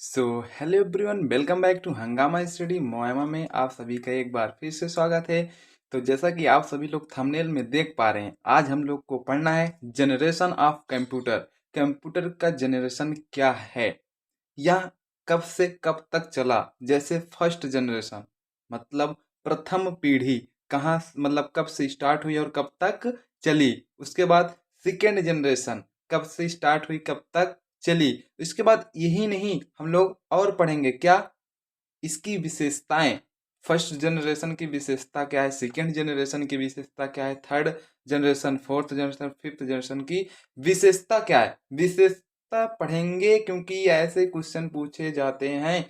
So hello everyone, welcome back to Hungama study मोएमा में आप सभी का एक बार फिर से स्वागत है। तो जैसा कि आप सभी लोग थंबनेल में देख पा रहे हैं, आज हम लोग को पढ़ना है जनरेशन ऑफ कंप्यूटर। कंप्यूटर का जनरेशन क्या है, यह कब से कब तक चला। जैसे फर्स्ट जनरेशन मतलब प्रथम पीढ़ी कहाँ मतलब कब से स्टार्ट हुई और कब तक चली। उसके बाद सेकेंड जनरेशन कब से स्टार्ट हुई कब तक चली। इसके बाद यही नहीं, हम लोग और पढ़ेंगे क्या इसकी विशेषताएं। फर्स्ट जनरेशन की विशेषता क्या है, सेकेंड जनरेशन की विशेषता क्या है, third generation, fourth generation, fifth generation की विशेषता क्या है। विशेषता पढ़ेंगे क्योंकि ऐसे क्वेश्चन पूछे जाते हैं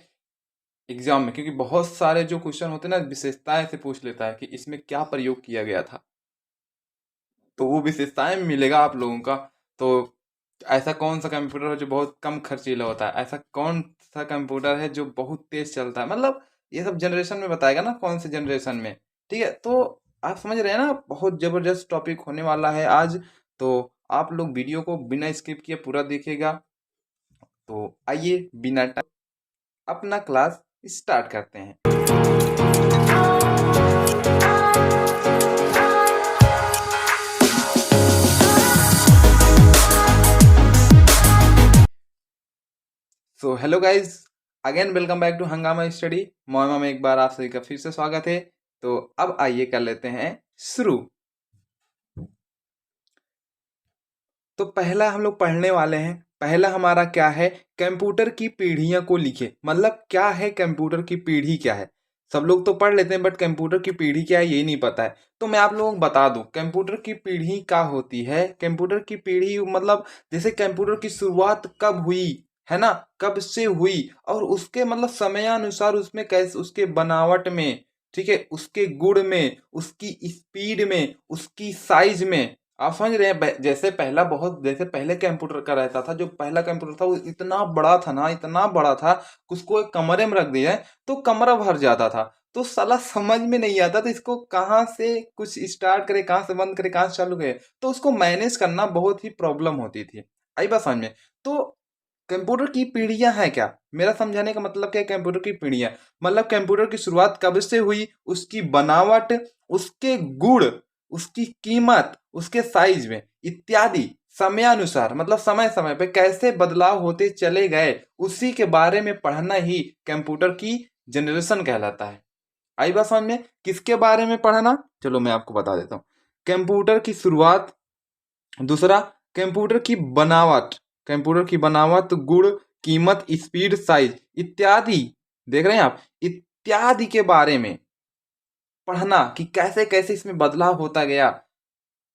एग्जाम में, क्योंकि बहुत सारे जो क्वेश्चन होते हैं ना विशेषताएं से पूछ लेता है कि इसमें क्या प्रयोग किया गया था, तो वो विशेषताएं मिलेगा आप लोगों का। तो ऐसा कौन सा कंप्यूटर है जो बहुत कम खर्चीला होता है, ऐसा कौन सा कंप्यूटर है जो बहुत तेज चलता है, मतलब ये सब जनरेशन में बताएगा ना कौन से जनरेशन में। ठीक है, तो आप समझ रहे हैं ना, बहुत जबरदस्त टॉपिक होने वाला है आज। तो आप लोग वीडियो को बिना स्किप किए पूरा देखिएगा। तो आइए बिना टाइम अपना क्लास स्टार्ट करते हैं। So hello guys, again welcome back to Hungama study मोइमा में एक बार आप सभी का फिर से स्वागत है। तो अब आइए कर लेते हैं शुरू। तो पहला हम लोग पढ़ने वाले हैं, पहला हमारा क्या है, कंप्यूटर की पीढ़ियां को लिखे। मतलब क्या है कंप्यूटर की पीढ़ी क्या है, सब लोग तो पढ़ लेते हैं बट कंप्यूटर की पीढ़ी क्या है यही नहीं पता है। तो मैं आप लोगों को बता दूं कंप्यूटर की पीढ़ी क्या होती है। कंप्यूटर की पीढ़ी मतलब जैसे कंप्यूटर की शुरुआत कब हुई है ना, कब से हुई और उसके मतलब समयानुसार उसमें कैसे, उसके बनावट में, ठीक है, उसके गुण में, उसकी स्पीड में, उसकी साइज में। आप समझ रहे हैं। जैसे पहला बहुत, जैसे पहले कंप्यूटर का रहता था, जो पहला कंप्यूटर था वो इतना बड़ा था ना, इतना बड़ा था, उसको एक कमरे में रख दिया है तो कमरा भर जाता था। तो साला समझ में नहीं आता तो इसको कहाँ से कुछ स्टार्ट करे, कहाँ से बंद करे, कहाँ से चालू करे, तो उसको मैनेज करना बहुत ही प्रॉब्लम होती थी। आई बात समझ में। तो कंप्यूटर की पीढ़ियां हैं क्या, मेरा समझाने का मतलब क्या है, कंप्यूटर की पीढ़ियां मतलब कंप्यूटर की शुरुआत कब से हुई, उसकी बनावट, उसके गुण, उसकी कीमत, उसके साइज में इत्यादि समयानुसार मतलब समय समय पे कैसे बदलाव होते चले गए, उसी के बारे में पढ़ना ही कंप्यूटर की जनरेशन कहलाता है। आई बात समझ में। किसके बारे में पढ़ना, चलो मैं आपको बता देता हूँ। कंप्यूटर की शुरुआत, दूसरा कंप्यूटर की बनावट, कंप्यूटर की बनावट, गुण, कीमत, स्पीड, साइज इत्यादि, देख रहे हैं आप, इत्यादि के बारे में पढ़ना कि कैसे कैसे इसमें बदलाव होता गया,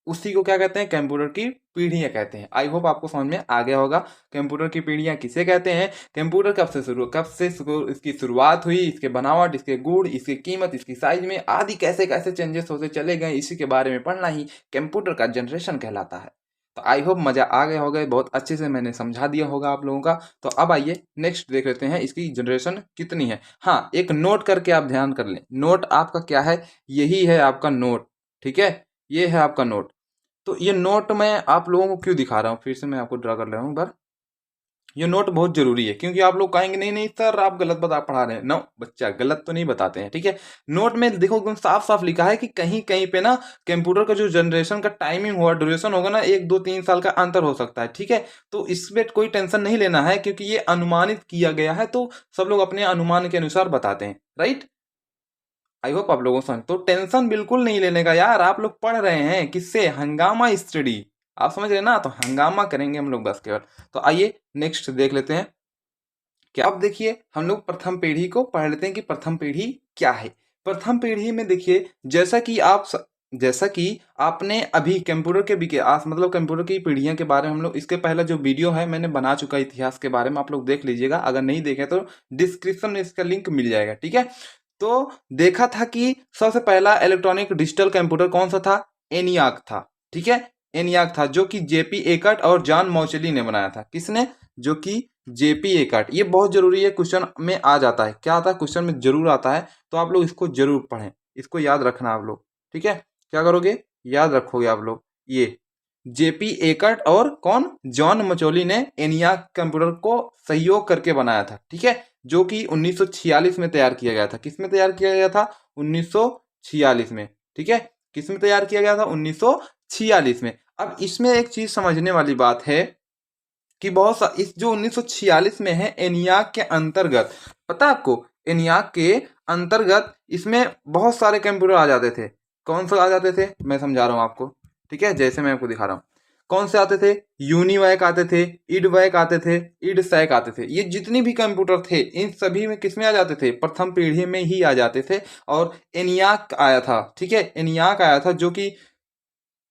उसी को क्या कहते हैं, कंप्यूटर की पीढ़ियां कहते हैं। आई होप आपको समझ में आ गया होगा कंप्यूटर की पीढ़ियां किसे कहते हैं, कंप्यूटर इसकी शुरुआत हुई, इसके बनावट, इसके गुण, इसकी कीमत, इसकी साइज में आदि कैसे कैसे चेंजेस होते चले गए, इसी के बारे में पढ़ना ही कंप्यूटर का जनरेशन कहलाता है। तो आई होप मजा आ गया होगा, बहुत अच्छे से मैंने समझा दिया होगा आप लोगों का। तो अब आइए नेक्स्ट देख लेते हैं इसकी जनरेशन कितनी है। हाँ, एक नोट करके आप ध्यान कर लें, नोट आपका क्या है, यही है आपका नोट। ठीक है, ये है आपका नोट। तो ये नोट मैं आप लोगों को क्यों दिखा रहा हूँ, फिर से मैं आपको ड्रा कर रहा हूँ एक बार। ये नोट बहुत जरूरी है क्योंकि आप लोग कहेंगे नहीं नहीं सर आप गलत बता पढ़ा रहे हैं। नो बच्चा, गलत तो नहीं बताते हैं। ठीक है, नोट में देखो एकदम साफ साफ लिखा है कि कहीं कहीं पे ना कंप्यूटर का जो जनरेशन का टाइमिंग होगा, ड्यूरेशन होगा ना, 1 2 3 साल का अंतर हो सकता है। ठीक है, तो इसमें कोई टेंशन नहीं लेना है क्योंकि ये अनुमानित किया गया है, तो सब लोग अपने अनुमान के अनुसार बताते हैं। राइट, आई होप आप लोगों को समझ, तो टेंशन बिल्कुल नहीं लेने का यार। आप लोग पढ़ रहे हैं किससे, हंगामा स्टडी, आप समझ रहे हैं ना, तो हंगामा करेंगे हम लोग बस केवल। तो आइए नेक्स्ट देख लेते हैं क्या। अब देखिए हम लोग प्रथम पीढ़ी को पढ़ लेते हैं कि प्रथम पीढ़ी क्या है। प्रथम पीढ़ी में देखिए जैसा कि आपने अभी कंप्यूटर के विकास मतलब कंप्यूटर की पीढ़ियों के बारे में हम लोग, इसके पहला जो वीडियो है मैंने बना चुका है इतिहास के बारे में, आप लोग देख लीजिएगा, अगर नहीं देखे तो डिस्क्रिप्शन में इसका लिंक मिल जाएगा। ठीक है, तो देखा था कि सबसे पहला इलेक्ट्रॉनिक डिजिटल कंप्यूटर कौन सा था, एनियाक था। ठीक है, एनियाक था जो कि जेपी एकर्ट और जॉन मौचेली ने बनाया था। किसने, जो कि जेपी एकर्ट। ये बहुत जरूरी है, क्वेश्चन में आ जाता है, क्या आता है क्वेश्चन में जरूर आता है, तो आप लोग इसको जरूर पढ़ें, इसको याद रखना आप लोग। ठीक है, क्या करोगे, याद रखोगे आप लोग ये। जेपी एकर्ट और कौन, जॉन मचोली ने एनियाक कंप्यूटर को सहयोग करके बनाया था, ठीक है, जो कि 1946 में तैयार किया गया था। किस में तैयार किया गया था? 1946 में, ठीक है। किस में तैयार किया गया था? 1946 में। अब इसमें एक चीज समझने वाली बात है कि बहुत सा इस जो 1946 में है एनियाक के अंतर्गत, पता है आपको, एनियाक के अंतर्गत इसमें बहुत सारे कंप्यूटर आ जाते थे। कौन से आ जाते थे? मैं समझा रहा हूँ आपको, ठीक है, जैसे मैं आपको दिखा रहा हूँ। कौन से आते थे? यूनिवैक आते थे, इडवैक आते थे, इडसैक आते थे। ये जितनी भी कंप्यूटर थे इन सभी में किसमें आ जाते थे? प्रथम पीढ़ी में ही आ जाते थे। और एनियाक आया था, ठीक है, एनियाक आया था, जो कि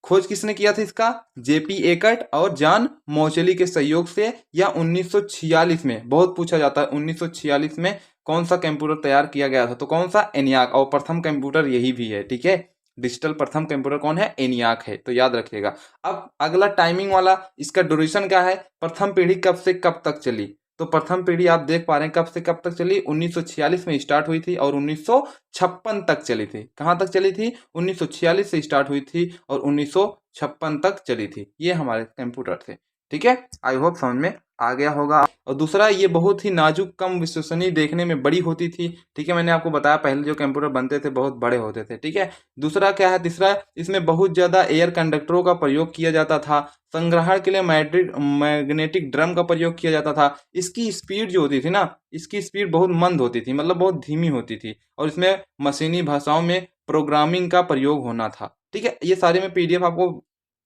खोज किसने किया था इसका? जेपी एकर्ट और जॉन मोचेली के सहयोग से, या 1946 में। बहुत पूछा जाता है 1946 में कौन सा कंप्यूटर तैयार किया गया था, तो कौन सा? एनियाक। और प्रथम कंप्यूटर यही भी है, ठीक है, डिजिटल प्रथम कंप्यूटर कौन है? एनियाक है, तो याद रखिएगा। अब अगला टाइमिंग वाला, इसका ड्यूरेशन क्या है? प्रथम पीढ़ी कब से कब तक चली? तो प्रथम पीढ़ी आप देख पा रहे हैं कब से कब तक चली, 1946 में स्टार्ट हुई थी और 1956 तक चली थी। कहाँ तक चली थी? 1946 से स्टार्ट हुई थी और 1956 तक चली थी। ये हमारे कंप्यूटर थे, ठीक है। आई होप समझ में आ गया होगा। और दूसरा, ये बहुत ही नाजुक, कम विश्वसनीय, देखने में बड़ी होती थी, ठीक है। मैंने आपको बताया पहले जो कंप्यूटर बनते थे बहुत बड़े होते थे, ठीक है। दूसरा क्या है? तीसरा, इसमें बहुत ज्यादा एयर कंडक्टरों का प्रयोग किया जाता था। संग्रहण के लिए मैग्नेटिक ड्रम का प्रयोग किया जाता था। इसकी स्पीड जो होती थी ना, इसकी स्पीड बहुत मंद होती थी, मतलब बहुत धीमी होती थी। और इसमें मशीनी भाषाओं में प्रोग्रामिंग का प्रयोग होना था, ठीक है। ये सारे मैं पीडीएफ आपको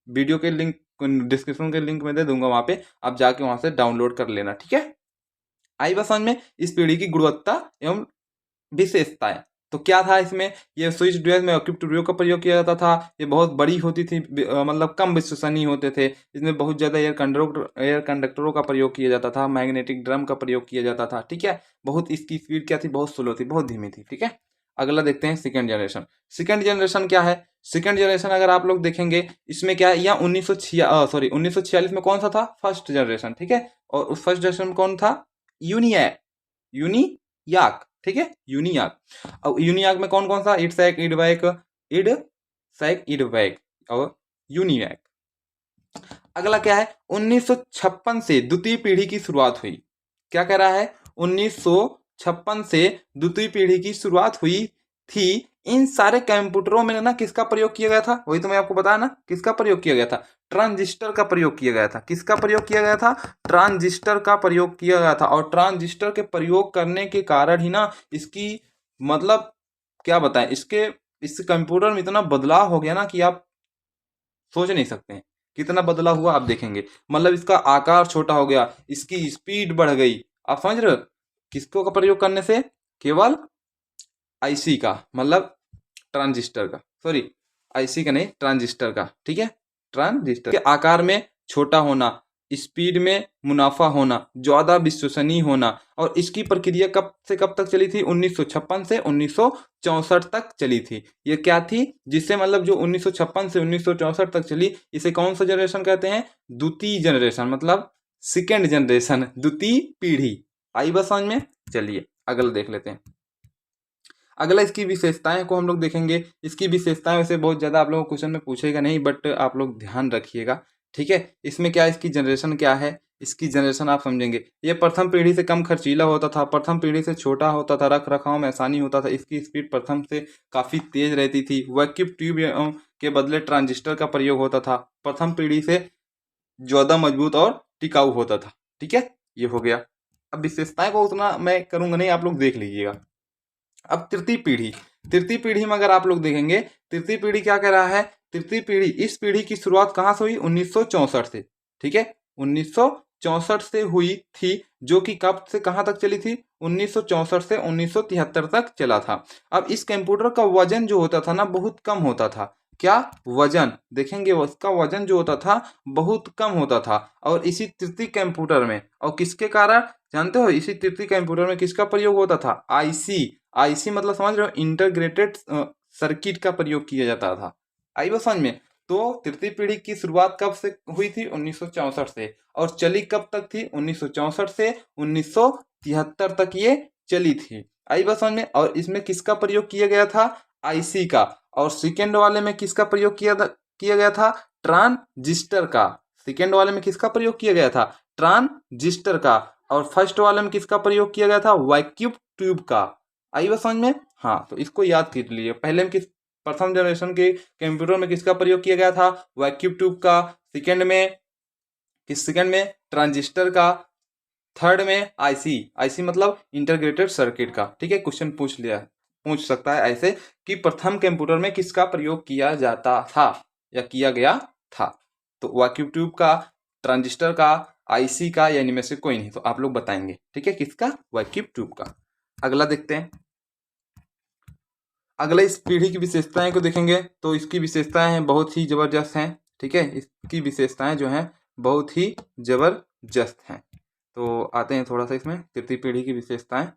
वीडियो के लिंक, डिस्क्रिप्शन के लिंक में दे दूंगा, वहां पे आप जाके वहां से डाउनलोड कर लेना, ठीक है। आई बस समझ में इस पीढ़ी की गुणवत्ता एवं विशेषताएं। तो क्या था इसमें? ये स्विच डिवाइस में इक्विप्ड रेडियो का प्रयोग किया जाता था। ये बहुत बड़ी होती थी, मतलब कम विश्वसनीय होते थे। इसमें बहुत ज्यादा एयर कंडक्टरों का प्रयोग किया जाता था, मैग्नेटिक ड्रम का प्रयोग किया जाता था, ठीक है। बहुत इसकी स्पीड क्या थी? बहुत स्लो थी, बहुत धीमी थी, ठीक है। अगला देखते हैं सेकंड जनरेशन। सेकंड जनरेशन क्या है? सेकंड जनरेशन अगर आप लोग देखेंगे इसमें क्या है, या 1946 में कौन सा था? फर्स्ट जनरेशन, ठीक है। और उस फर्स्ट जनरेशन में कौन था? यूनियाक, यूनियाक, ठीक है, यूनियाक। अब यूनियाक में कौन कौन सा? इडसैक, इडवैक, इडसैक, इडवैक और यूनियाक। अगला क्या है? 1956 से द्वितीय पीढ़ी की शुरुआत हुई। क्या कह रहा है? 1956 से द्वितीय पीढ़ी की शुरुआत हुई थी। इन सारे कंप्यूटरों में ना किसका प्रयोग किया गया था? वही तो मैं आपको बताया ना, किसका प्रयोग किया गया था? ट्रांजिस्टर का प्रयोग किया गया था। किसका प्रयोग किया गया था? ट्रांजिस्टर का प्रयोग किया गया था। और ट्रांजिस्टर के प्रयोग करने के कारण ही ना इसकी, मतलब क्या बताएं, इस कंप्यूटर में इतना बदलाव हो गया ना कि आप सोच नहीं सकते हैं कितना बदलाव हुआ। आप देखेंगे, मतलब इसका आकार छोटा हो गया, इसकी स्पीड बढ़ गई। आप समझ रहे हो? किसको का प्रयोग करने से? केवल आईसी का, मतलब ट्रांजिस्टर का, सॉरी, आईसी का नहीं, ट्रांजिस्टर का, ठीक है। ट्रांजिस्टर के आकार में छोटा होना, स्पीड में मुनाफा होना, ज्यादा विश्वसनीय होना। और इसकी प्रक्रिया कब से कब तक चली थी? 1956 से 1964 तक चली थी। ये क्या थी? जिससे मतलब जो 1956 से 1964 तक चली, इसे कौन सा जनरेशन कहते हैं? द्वितीय जनरेशन, मतलब सेकेंड जनरेशन, द्वितीय पीढ़ी। आई बस समझ में? चलिए अगला देख लेते हैं। अगला इसकी विशेषताएं को हम लोग देखेंगे। इसकी विशेषताएं वैसे बहुत ज़्यादा आप लोगों को क्वेश्चन में पूछेगा नहीं, बट आप लोग ध्यान रखिएगा, ठीक है। इसमें क्या, इसकी जनरेशन क्या है? इसकी जनरेशन आप समझेंगे। ये प्रथम पीढ़ी से कम खर्चीला होता था, प्रथम पीढ़ी से छोटा होता था, रख रखाव में आसानी होता था, इसकी स्पीड प्रथम से काफ़ी तेज रहती थी। वैक्यूम ट्यूब के बदले ट्रांजिस्टर का प्रयोग होता था। प्रथम पीढ़ी से ज़्यादा मजबूत और टिकाऊ होता था, ठीक है। ये हो गया। अब विशेषताएं को उतना मैं करूंगा नहीं, आप लोग देख लीजिएगा। अब तृतीय पीढ़ी, तृतीय पीढ़ी में अगर आप लोग देखेंगे, तृतीय पीढ़ी क्या कह रहा है? तृतीय पीढ़ी, इस पीढ़ी की शुरुआत कहां से हुई? 1964 से, ठीक है, 1964 से हुई थी, जो कि कब से कहां तक चली थी? 1964 से 1973 तक चला था। अब इस कंप्यूटर का वजन जो होता था ना, बहुत कम होता था। क्या वजन? देखेंगे उसका वजन जो होता था बहुत कम होता था। और इसी तृतीय कंप्यूटर में, और किसके कारण जानते हो? इसी तृतीय कंप्यूटर में किसका प्रयोग होता था? आईसी। आईसी मतलब समझ रहे हो? इंटीग्रेटेड सर्किट का प्रयोग किया जाता था। आई बात समझ में? तो तृतीय पीढ़ी की शुरुआत कब से हुई थी? 1964 से। और चली कब तक थी? 1964 से 1973 तक ये चली थी। आई बात समझ में? और इसमें किसका प्रयोग किया गया था? आईसी का। और सेकेंड वाले में किसका प्रयोग किया गया था? ट्रांजिस्टर का। सेकेंड वाले में किसका प्रयोग किया गया था? ट्रांजिस्टर का। और फर्स्ट वाले में किसका प्रयोग किया गया था? वैक्यूम ट्यूब का। आई बात समझ में? हाँ, तो इसको याद कर लीजिए। पहले में किस प्रथम जनरेशन के कंप्यूटर में किसका प्रयोग किया गया था? वैक्यूम ट्यूब का। सेकेंड में ट्रांजिस्टर का। थर्ड में आईसी मतलब इंटीग्रेटेड सर्किट का। ठीक है, क्वेश्चन पूछ सकता है ऐसे कि प्रथम कंप्यूटर में किसका प्रयोग किया जाता था या किया गया था? तो वैक्यूम ट्यूब का, ट्रांजिस्टर का, आईसी का, या इनमें से कोई नहीं। तो आप लोग बताएंगे। ठीक है, किसका? वैक्यूम ट्यूब का। अगला देखते हैं। अगला इस पीढ़ी की विशेषताएं को देखेंगे तो इसकी विशेषताएं हैं बहुत ही जबरदस्त हैं। ठीक है, इसकी विशेषताएं जो हैं बहुत ही जबरदस्त हैं। तो आते हैं थोड़ा सा इसमें तृतीय पीढ़ी की विशेषताएं।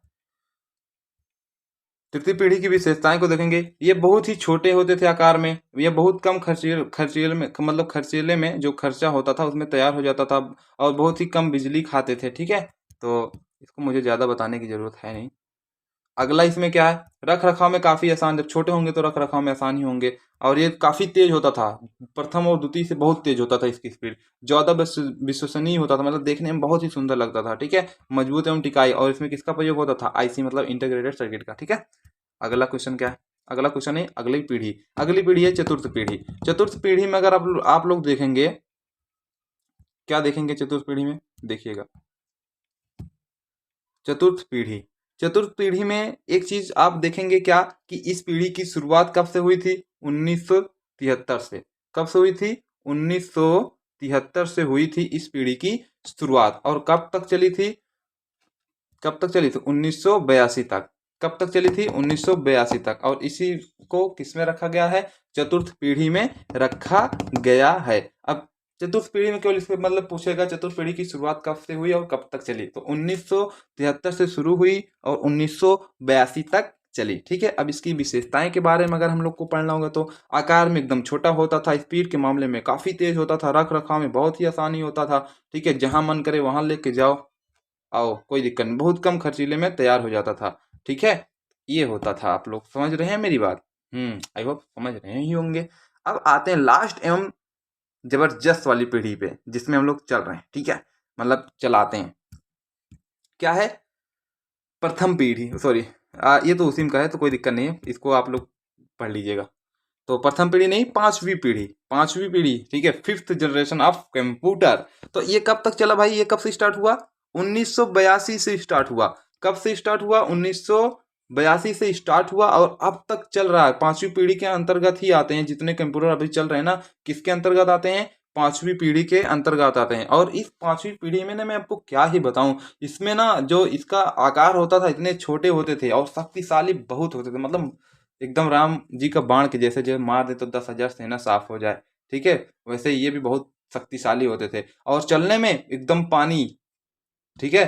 तृतीय पीढ़ी की विशेषताएं को देखेंगे। ये बहुत ही छोटे होते थे आकार में। ये बहुत कम खर्चीले में मतलब खर्चीले में जो खर्चा होता था उसमें तैयार हो जाता था और बहुत ही कम बिजली खाते थे। ठीक है, तो इसको मुझे ज़्यादा बताने की ज़रूरत है नहीं। अगला इसमें क्या है? रख रखाव में काफ़ी आसान। जब छोटे होंगे तो रख रखाव में आसान ही होंगे। और ये काफ़ी तेज होता था। प्रथम और द्वितीय से बहुत तेज होता था इसकी स्पीड। ज़्यादा विश्वसनीय होता था, मतलब देखने में बहुत ही सुंदर लगता था। ठीक है, मजबूत एवं टिकाई। और इसमें किसका प्रयोग होता था? आईसी मतलब इंटीग्रेटेड सर्किट का। ठीक है, अगला क्वेश्चन क्या है? अगला क्वेश्चन है अगली पीढ़ी। अगली पीढ़ी है चतुर्थ पीढ़ी। चतुर्थ पीढ़ी में अगर आप लोग देखेंगे, क्या देखेंगे चतुर्थ पीढ़ी में? देखिएगा, चतुर्थ पीढ़ी। चतुर्थ पीढ़ी में एक चीज आप देखेंगे क्या कि इस पीढ़ी की शुरुआत कब से हुई थी? 1973 से। कब से हुई थी? 1973 से हुई थी इस पीढ़ी की शुरुआत। और कब तक चली थी? 1982 तक। कब तक चली थी? 1982 तक। और इसी को किसमें रखा गया है? चतुर्थ पीढ़ी में रखा गया है। अब चतुर्थ पीढ़ी में केवल इसमें मतलब पूछेगा चतुर्थ पीढ़ी की शुरुआत कब से हुई और कब तक चली। तो 1973 से शुरू हुई और 1982 तक चली। ठीक है, अब इसकी विशेषताएं के बारे में अगर हम लोग को पढ़ना होगा तो आकार में एकदम छोटा होता था, स्पीड के मामले में काफी तेज होता था, रख रखाव में बहुत ही आसानी होता था। ठीक है, जहां मन करे वहां लेके जाओ आओ, कोई दिक्कत नहीं, बहुत कम खर्चीले में तैयार हो जाता था। ठीक है, ये होता था। आप लोग समझ रहे हैं मेरी बात? आई होप समझ रहे ही होंगे। अब आते हैं लास्ट एवं जबरदस्त वाली पीढ़ी पे जिसमें हम लोग चल रहे हैं। ठीक है, मतलब चलाते हैं। क्या है? प्रथम पीढ़ी, सॉरी ये तो उसी में का है तो कोई दिक्कत नहीं है, इसको आप लोग पढ़ लीजिएगा। तो प्रथम पीढ़ी नहीं, पांचवी पीढ़ी। पांचवी पीढ़ी, ठीक है, फिफ्थ जनरेशन ऑफ कंप्यूटर। तो ये कब तक चला भाई? ये कब से स्टार्ट हुआ? 1982 से स्टार्ट हुआ। कब से स्टार्ट हुआ? 1982 से स्टार्ट हुआ और अब तक चल रहा है। पांचवी पीढ़ी के अंतर्गत ही आते हैं जितने कंप्यूटर अभी चल रहे हैं ना। किसके अंतर्गत आते हैं? पांचवी पीढ़ी के अंतर्गत आते हैं। और इस पांचवी पीढ़ी में ना मैं आपको क्या ही बताऊं, इसमें ना जो इसका आकार होता था इतने छोटे होते थे और शक्तिशाली बहुत होते थे। मतलब एकदम राम जी का बाण के जैसे, जो मार दे तो 10,000 सेना साफ हो जाए। ठीक है, वैसे ये भी बहुत शक्तिशाली होते थे और चलने में एकदम पानी, ठीक है,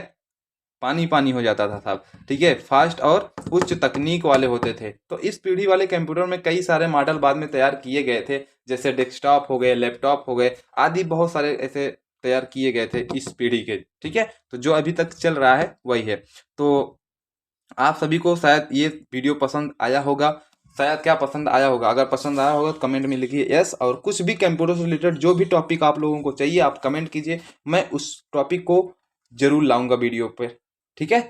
पानी पानी हो जाता था सब। ठीक है, फास्ट और उच्च तकनीक वाले होते थे। तो इस पीढ़ी वाले कंप्यूटर में कई सारे मॉडल बाद में तैयार किए गए थे, जैसे डेस्कटॉप हो गए, लैपटॉप हो गए आदि, बहुत सारे ऐसे तैयार किए गए थे इस पीढ़ी के। ठीक है, तो जो अभी तक चल रहा है वही है। तो आप सभी को शायद ये वीडियो पसंद आया होगा। शायद क्या पसंद आया होगा? अगर पसंद आया होगा तो कमेंट में लिखिए यस। और कुछ भी कंप्यूटर से रिलेटेड जो भी टॉपिक आप लोगों को चाहिए आप कमेंट कीजिए, मैं उस टॉपिक को जरूर लाऊंगा वीडियो पर। ठीक है,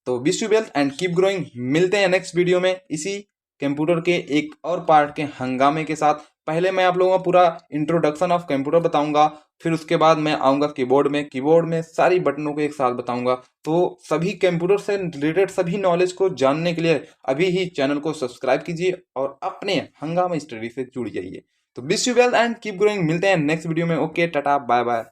तो wish you well and keep growing. मिलते हैं नेक्स्ट वीडियो में इसी कंप्यूटर के एक और पार्ट के हंगामे के साथ। पहले मैं आप लोगों को पूरा इंट्रोडक्शन ऑफ कंप्यूटर बताऊंगा, फिर उसके बाद मैं आऊंगा कीबोर्ड में सारी बटनों को एक साथ बताऊंगा। तो सभी कंप्यूटर से रिलेटेड सभी नॉलेज को जानने के लिए अभी ही चैनल को सब्सक्राइब कीजिए और अपने हंगामा स्टडी से जुड़ जाइए। तो wish you well and keep growing. मिलते हैं नेक्स्ट वीडियो में। Okay, tata, bye bye.